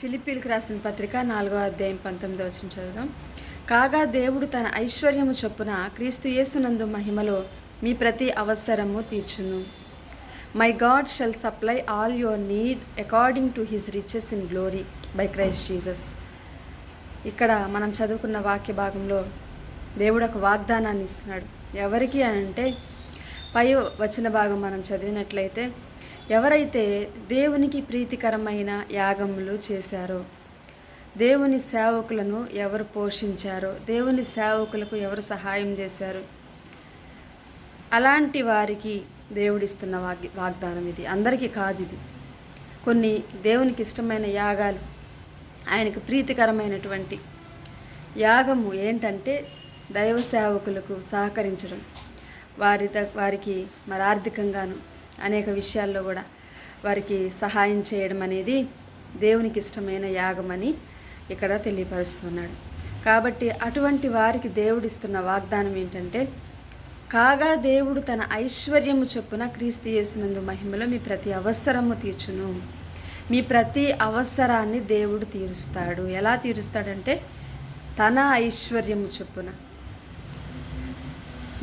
ఫిలిప్పీలకు రాసిన పత్రిక 4వ అధ్యాయం 19వ వచనం చదువుదాం. కాగా దేవుడు తన ఐశ్వర్యము చొప్పున క్రీస్తు యేసునందు మహిమలో మీ ప్రతి అవసరము తీర్చును. My God shall supply all your need according to his riches in glory by Christ Jesus. ఇక్కడ మనం చదువుకున్న వాక్య భాగంలో దేవుడు ఒక వాగ్దానాన్ని ఇస్తున్నాడు. ఎవరికి అంటే పై వచన భాగం మనం చదివినట్లయితే, ఎవరైతే దేవునికి ప్రీతికరమైన యాగములు చేశారో, దేవుని సేవకులను ఎవరు పోషించారో, దేవుని సేవకులకు ఎవరు సహాయం చేశారు, అలాంటి వారికి దేవుడిస్తున్న వాగ్దానం ఇది. అందరికీ కాదు ఇది. కొన్ని దేవునికి ఇష్టమైన యాగాలు, ఆయనకు ప్రీతికరమైనటువంటి యాగము ఏంటంటే దైవ సేవకులకు సహకరించడం, వారికి మరి ఆర్థికంగాను అనేక విషయాల్లో కూడా వారికి సహాయం చేయడం అనేది దేవునికి ఇష్టమైన యాగమని ఇక్కడ తెలియపరుస్తున్నాడు. కాబట్టి అటువంటి వారికి దేవుడిస్తున్న వాగ్దానం ఏంటంటే, కాగా దేవుడు తన ఐశ్వర్యము చొప్పున క్రీస్తు యేసునందు మహిమలో మీ ప్రతి అవసరము తీర్చును. మీ ప్రతి అవసరాన్ని దేవుడు తీరుస్తాడు. ఎలా తీరుస్తాడంటే తన ఐశ్వర్యము చొప్పున.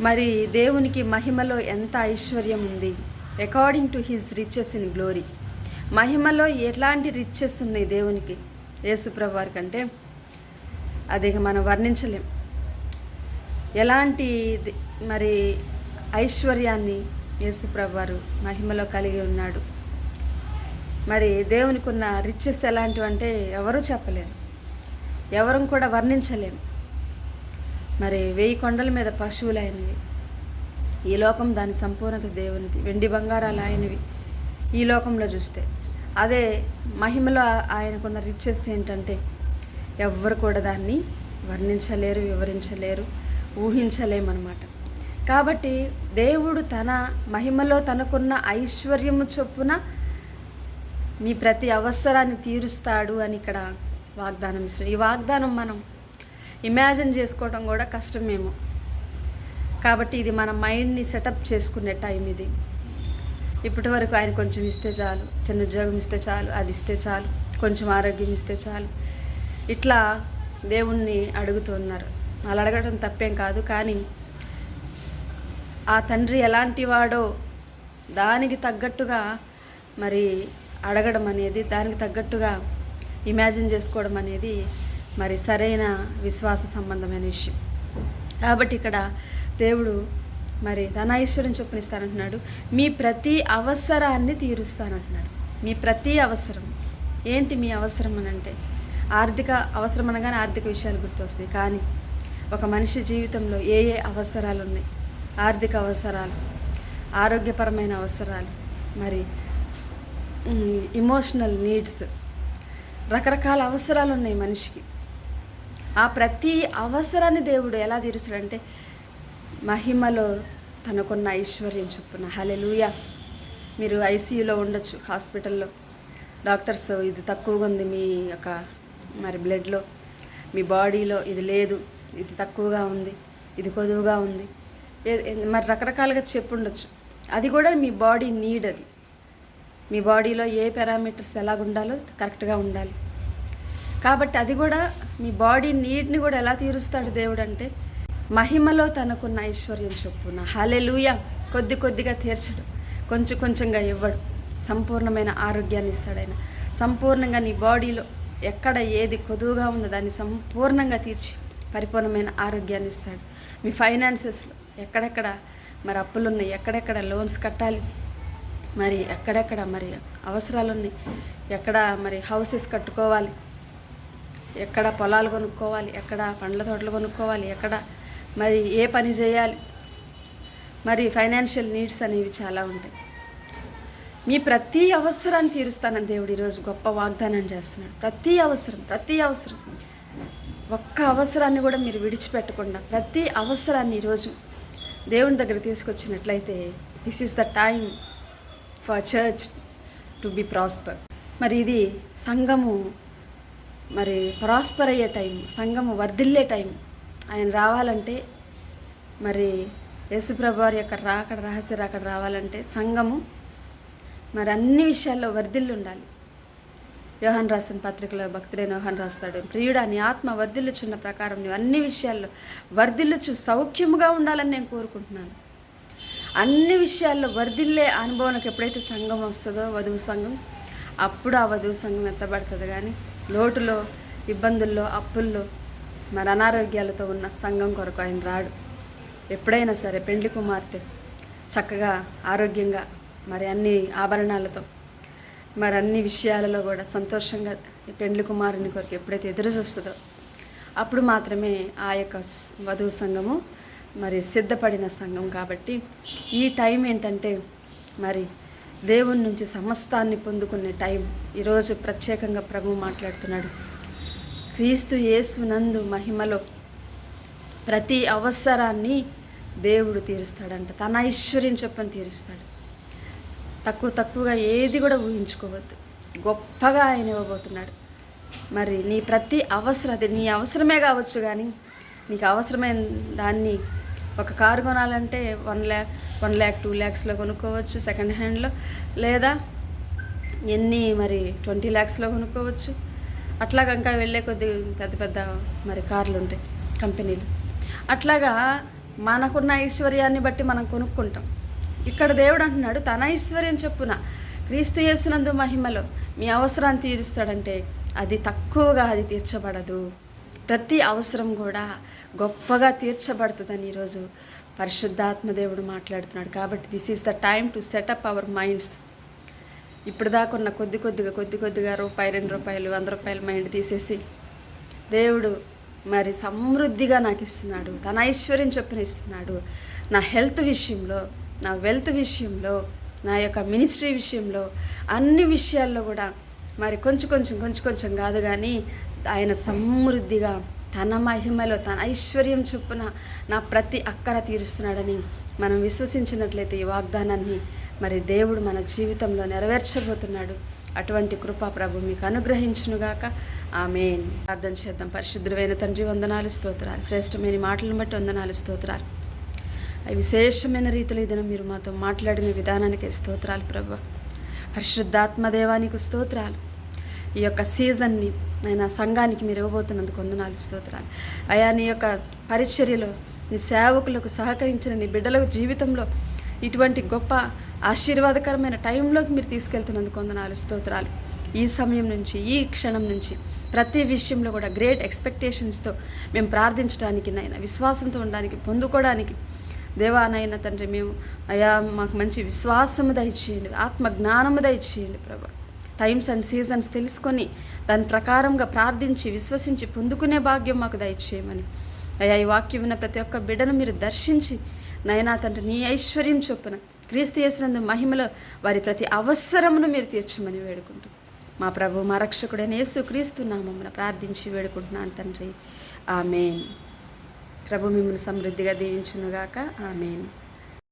మరి దేవునికి మహిమలో ఎంత ఐశ్వర్యం ఉంది? According to his riches in glory. మహిమలో ఎలాంటి రిచెస్ ఉన్నాయి దేవునికి, యేసుప్రభు వారికి అంటే అది మనం వర్ణించలేం. ఎలాంటి మరి ఐశ్వర్యాన్ని యేసుప్రభు వారు మహిమలో కలిగి ఉన్నాడు. మరి దేవునికి ఉన్న రిచెస్ ఎలాంటివంటే ఎవరూ చెప్పలేరు, ఎవరం కూడా వర్ణించలేము. మరి 1000 కొండల మీద పశువులు ఆయనవి, ఈ లోకం దాని సంపూర్ణత దేవునిది, వెండి బంగారాలు ఆయనవి ఈ లోకంలో చూస్తే. అదే మహిమలో ఆయనకున్న రిచెస్ ఏంటంటే ఎవ్వరు కూడా దాన్ని వర్ణించలేరు, వివరించలేరు, ఊహించలేమన్నమాట. కాబట్టి దేవుడు తన మహిమలో తనకున్న ఐశ్వర్యము చొప్పున మీ ప్రతి అవసరాన్ని తీరుస్తాడు అని ఇక్కడ వాగ్దానం ఇస్తాడు. ఈ వాగ్దానం మనం ఇమాజిన్ చేసుకోవడం కూడా కష్టమేమో. కాబట్టి ఇది మన మైండ్ని సెటప్ చేసుకునే టైం ఇది. ఇప్పటి వరకు ఆయన కొంచెం ఇస్తే చాలు, చిన్న ఉద్యోగం ఇస్తే చాలు, అది ఇస్తే చాలు, కొంచెం ఆరోగ్యం ఇస్తే చాలు, ఇట్లా దేవుణ్ణి అడుగుతున్నారు. అలా అడగడం తప్పేం కాదు. కానీ ఆ తండ్రి ఎలాంటి వాడో దానికి తగ్గట్టుగా మరి అడగడం అనేది, దానికి తగ్గట్టుగా ఇమాజిన్ చేసుకోవడం అనేది మరి సరైన విశ్వాస సంబంధమైన విషయం. కాబట్టి ఇక్కడ దేవుడు మరి తన ఐశ్వర్యం చొప్పునిస్తానంటున్నాడు. మీ ప్రతి అవసరాన్ని తీరుస్తానంటున్నాడు. మీ ప్రతి అవసరం ఏంటి? మీ అవసరం అని అంటే ఆర్థిక అవసరం అనగానే ఆర్థిక విషయాలు గుర్తొస్తాయి. కానీ ఒక మనిషి జీవితంలో ఏ ఏ అవసరాలు ఉన్నాయి? ఆర్థిక అవసరాలు, ఆరోగ్యపరమైన అవసరాలు, మరి ఇమోషనల్ నీడ్స్, రకరకాల అవసరాలు ఉన్నాయి మనిషికి. ఆ ప్రతి అవసరాన్ని దేవుడు ఎలా తీరుస్తాడంటే మహిమలో తనకున్న ఐశ్వర్యం చొప్పున. హల్లెలూయా. మీరు ఐసీయూలో ఉండొచ్చు, హాస్పిటల్లో. డాక్టర్స్ ఇది తక్కువగా ఉంది మీ యొక్క మరి బ్లడ్లో, మీ బాడీలో ఇది లేదు, ఇది తక్కువగా ఉంది, ఇది కొదువుగా ఉంది, మరి రకరకాలుగా చెప్పుండొచ్చు. అది కూడా మీ బాడీ నీడ్. అది మీ బాడీలో ఏ పారామీటర్స్ ఎలాగుండాలో కరెక్ట్గా ఉండాలి. కాబట్టి అది కూడా మీ బాడీ నీడ్ని కూడా ఎలా తీరుస్తాడు దేవుడు అంటే మహిమలో తనకున్న ఐశ్వర్యం చొప్పున. హల్లెలూయా. కొద్ది కొద్దిగా తీర్చడు, కొంచెం కొంచెంగా ఇవ్వడు, సంపూర్ణమైన ఆరోగ్యాన్ని ఇస్తాడు ఆయన. సంపూర్ణంగా నీ బాడీలో ఎక్కడ ఏది కొదువుగా ఉందో దాన్ని సంపూర్ణంగా తీర్చి పరిపూర్ణమైన ఆరోగ్యాన్ని ఇస్తాడు. మీ ఫైనాన్సెస్లో ఎక్కడెక్కడ మరి అప్పులు ఉన్నాయి, ఎక్కడెక్కడ లోన్స్ కట్టాలి, మరి ఎక్కడెక్కడ మరి అవసరాలు ఉన్నాయి, ఎక్కడ మరి హౌసెస్ కట్టుకోవాలి, ఎక్కడ పొలాలు కొనుక్కోవాలి, ఎక్కడ పండ్ల తోటలు కొనుక్కోవాలి, ఎక్కడ మరి ఏ పని చేయాలి, మరి ఫైనాన్షియల్ నీడ్స్ అనేవి చాలా ఉంటాయి. మీ ప్రతి అవసరాన్ని తీరుస్తానని దేవుడు ఈరోజు గొప్ప వాగ్దానం చేస్తున్నాడు. ప్రతి అవసరం ఒక్క అవసరాన్ని కూడా మీరు విడిచిపెట్టకుండా ప్రతి అవసరాన్ని ఈరోజు దేవుని దగ్గర తీసుకొచ్చినట్లయితే this is the time for church to be prosper. మరి ఇది సంఘము మరి ప్రాస్పర్ అయ్యే టైం, సంఘము వర్ధిల్లే టైం. ఆయన రావాలంటే, మరి యేసుప్రభు వారి యొక్క రాకడ, రహస్య రాకడ రావాలంటే సంఘము మరి అన్ని విషయాల్లో వర్ధిల్లు ఉండాలి. యోహాను రాసిన పత్రికలో భక్తుడైన యోహాను రాస్తాడు, ప్రియుడా నీ ఆత్మ వర్ధిల్లుచున్న ప్రకారం నువ్వు అన్ని విషయాల్లో వర్ధిల్లుచు సౌఖ్యముగా ఉండాలని నేను కోరుకుంటున్నాను. అన్ని విషయాల్లో వర్ధిల్లే అనుభవానికి ఎప్పుడైతే సంఘం వస్తుందో, వధువు సంఘం, అప్పుడు ఆ వధువు సంఘం ఎత్తబడుతుంది. కానీ లోటులో, ఇబ్బందుల్లో, అప్పుల్లో, మరి అనారోగ్యాలతో ఉన్న సంఘం కొరకు ఆయన రాడు. ఎప్పుడైనా సరే పెండ్లి కుమార్తె చక్కగా ఆరోగ్యంగా, మరి అన్ని ఆభరణాలతో, మరి అన్ని విషయాలలో కూడా సంతోషంగా పెండ్లి కుమారుని కొరకు ఎప్పుడైతే ఎదురు చూస్తుందో, అప్పుడు మాత్రమే ఆ యొక్క వధువు సంఘము మరి సిద్ధపడిన సంఘం. కాబట్టి ఈ టైం ఏంటంటే మరి దేవుని నుంచి సమస్తాన్ని పొందుకునే టైం. ఈరోజు ప్రత్యేకంగా ప్రభు మాట్లాడుతున్నాడు, క్రీస్తు యేసునందు మహిమలో ప్రతి అవసరాన్ని దేవుడు తీరుస్తాడంట. తన ఐశ్వర్యం చొప్పున తీరుస్తాడు. తక్కువగా ఏది కూడా ఊహించుకోవద్దు. గొప్పగా ఆయన ఇవ్వబోతున్నాడు. మరి నీ ప్రతి అవసరం, అది నీ అవసరమే కావచ్చు, కానీ నీకు అవసరమైన దాన్ని, ఒక కారు కొనాలంటే 1 lakh 2 lakhsలో కొనుక్కోవచ్చు సెకండ్ హ్యాండ్లో, లేదా ఎన్ని మరి 20 lakhsలో కొనుక్కోవచ్చు. అట్లాగా ఇంకా వెళ్ళే కొద్ది పెద్ద మరి కార్లు ఉంటాయి, కంపెనీలు. అట్లాగా మనకున్న ఐశ్వర్యాన్ని బట్టి మనం కొనుక్కుంటాం. ఇక్కడ దేవుడు అంటున్నాడు, తన ఐశ్వర్యం చొప్పున క్రీస్తు యేసునందు మహిమలో మీ అవసరాన్ని తీరుస్తాడంటే అది తక్కువగా అది తీర్చబడదు. ప్రతి అవసరం కూడా గొప్పగా తీర్చబడుతుందని ఈరోజు పరిశుద్ధాత్మ దేవుడు మాట్లాడుతున్నాడు. కాబట్టి this is the time to set up our minds. ఇప్పుడు దాకా ఉన్న కొద్ది కొద్దిగా రూపాయి, 2 రూపాయలు, 100 రూపాయల మైండ్ తీసేసి దేవుడు మరి సమృద్ధిగా నాకు ఇస్తున్నాడు. తన ఐశ్వర్యం చొప్పున ఇస్తున్నాడు. నా హెల్త్ విషయంలో, నా వెల్త్ విషయంలో, నా యొక్క మినిస్ట్రీ విషయంలో, అన్ని విషయాల్లో కూడా మరి కొంచెం కాదు, కానీ ఆయన సమృద్ధిగా తన మహిమలో తన ఐశ్వర్యం చొప్పున నా ప్రతి అక్కర తీరుస్తున్నాడని మనం విశ్వసించినట్లయితే ఈ వాగ్దానాన్ని మరి దేవుడు మన జీవితంలో నెరవేర్చబోతున్నాడు. అటువంటి కృపా ప్రభు మీకు అనుగ్రహించునుగాక. ఆమేన్. ప్రార్థన చేద్దాం. పరిశుద్ధుడైన తండ్రి, వందనాలు, స్తోత్రాలు. శ్రేష్టమైన మాటలను బట్టి వందనాలు, స్తోత్రాలు. విశేషమైన రీతిలో ఇదను మీరు మాతో మాట్లాడిన విధానానికి స్తోత్రాలు ప్రభు. పరిశుద్ధాత్మదేవానికి స్తోత్రాలు. ఈ యొక్క సీజన్ని ఆయన సంఘానికి మీరు ఇవ్వబోతున్నందుకు వందనాలు, స్తోత్రాలు. అయా నీ యొక్క పరిచర్యలో, నీ సేవకులకు సహకరించిన నీ బిడ్డల జీవితంలో ఇటువంటి గొప్ప ఆశీర్వాదకరమైన టైంలోకి మీరు తీసుకెళ్తున్నందుకు వందనాలు, స్తోత్రాలు. ఈ సమయం నుంచి, ఈ క్షణం నుంచి ప్రతి విషయంలో కూడా గ్రేట్ ఎక్స్పెక్టేషన్స్తో మేము ప్రార్థించడానికి, నైనా విశ్వాసంతో ఉండడానికి, పొందుకోవడానికి దేవానైనా తండ్రి, మేము అయా మాకు మంచి విశ్వాసము దయచేయండి, ఆత్మ జ్ఞానము దయచేయండి ప్రభా. టైమ్స్ అండ్ సీజన్స్ తెలుసుకొని దాని ప్రకారంగా ప్రార్థించి, విశ్వసించి పొందుకునే భాగ్యం మాకు దయచేయమని అయ్యా ఈ వాక్యం విన్న ప్రతి ఒక్క బిడ్డను మీరు దర్శించి నైనా తండ్రి నీ ఐశ్వర్యం చొప్పున క్రీస్తు యేసునందు మహిమలో వారి ప్రతి అవసరమును మీరు తీర్చమని వేడుకుంటూ మా ప్రభు, మా రక్షకుడైన యేసు క్రీస్తు నామమున ప్రార్థించి వేడుకుంటున్నాను తండ్రి. ఆమేన్. ప్రభు మిమ్మల్ని సమృద్ధిగా దీవించునుగాక. ఆమేన్.